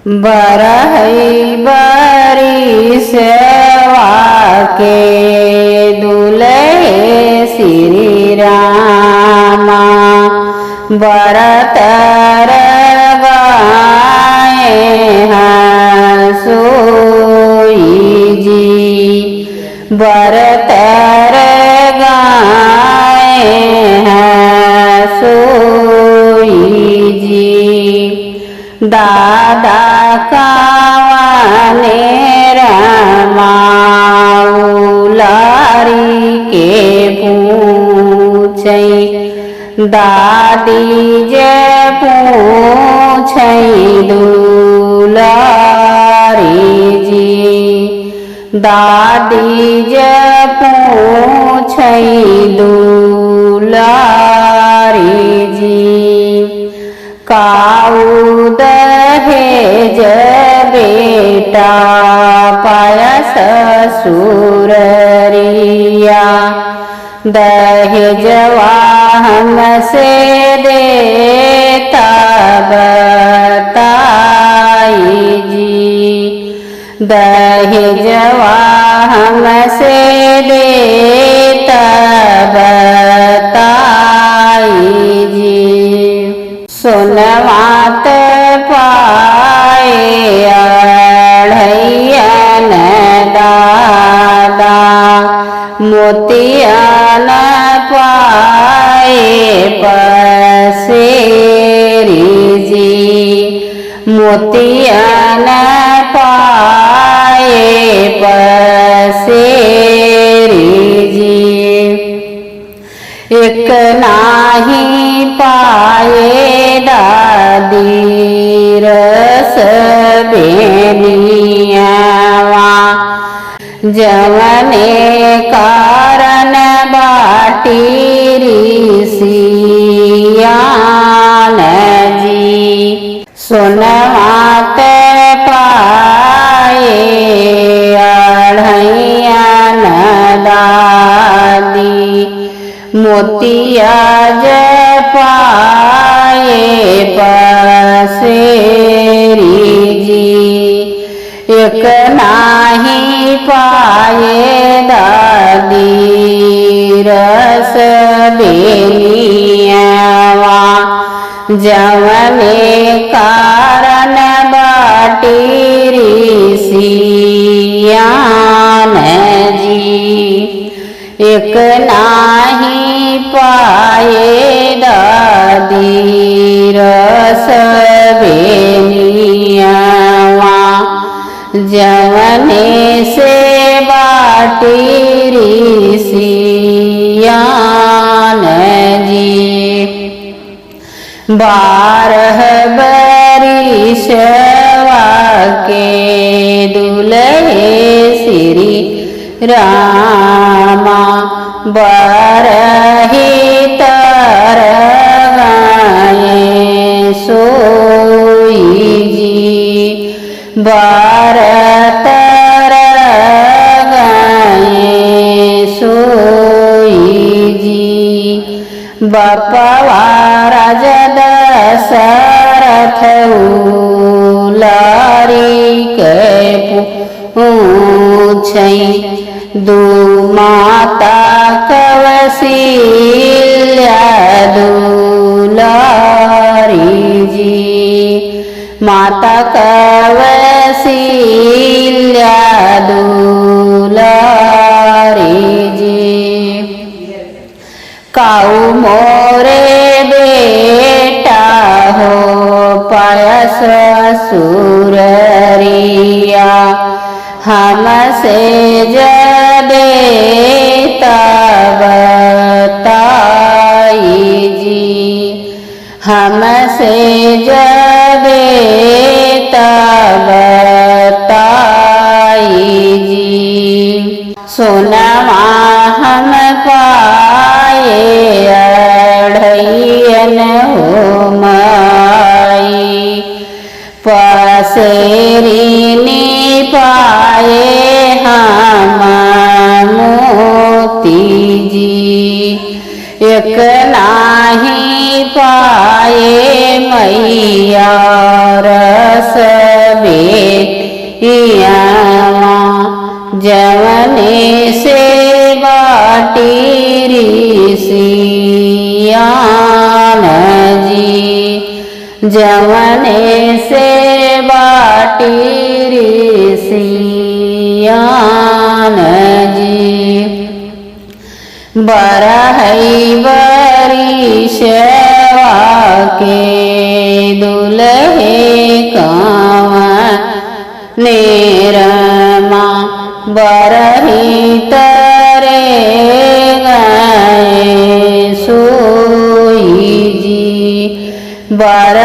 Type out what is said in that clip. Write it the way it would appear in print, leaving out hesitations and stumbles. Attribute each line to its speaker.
Speaker 1: बरहई बरी सेवा के दुलहे श्री रामा बरतर गाए हैं सोई जी बरतर गाए हैं सोई जी दादा कावाने रमाउलारी के पूछै दादी जे पूछै दुलारी जी दादी जे पूछै दुलारी जी काऊ दहेज बेटा पाया ससुररिया दहेजवा हमसे देता बताई जी दहेजवा हमसे देता बताई जी सोनवात पाए अढ़ैयन दादा मोतियन पाए पसेरी जी मोतियन पाए पसेरी जी एक नाही पाए दादी रस बेनियावा जवने कारण बाटी ऋषियान जी सोनवात पाए अढ़ैयन दादी मोतिया पाए पसेरी जी एक नाही पाए दादी रस बेनियावा जवने कारण बाटी ऋषियान जी एक नाही पाए दादी रस बेनियावा जवने से बाटी ऋषियान जी 12 बरिसवा के दुलहे श्री रामा बरही तर गाए सोई जी बरतर गाए सोई जी बपवा राजा दशरथ उलारी के पूछै दो माता कवसिल्या दुलारी जी माता कवसिल्या दुलारी जी काऊ मोरे बेटा हो पायस सुररिया हमसे देता बताई जी हमसे देता बताई जी सोनवा हम पाए अढ़ैयन हो माई पसेरी पाए हम मोती जी एक नाही पाए मैया रस बेटियावा जवने से बाटी ऋषियान जी जवने से बाटी ऋषियान जी बरहई बरिशवा के दुल्हे कावने रमा बरही तरे गए सोई जी बर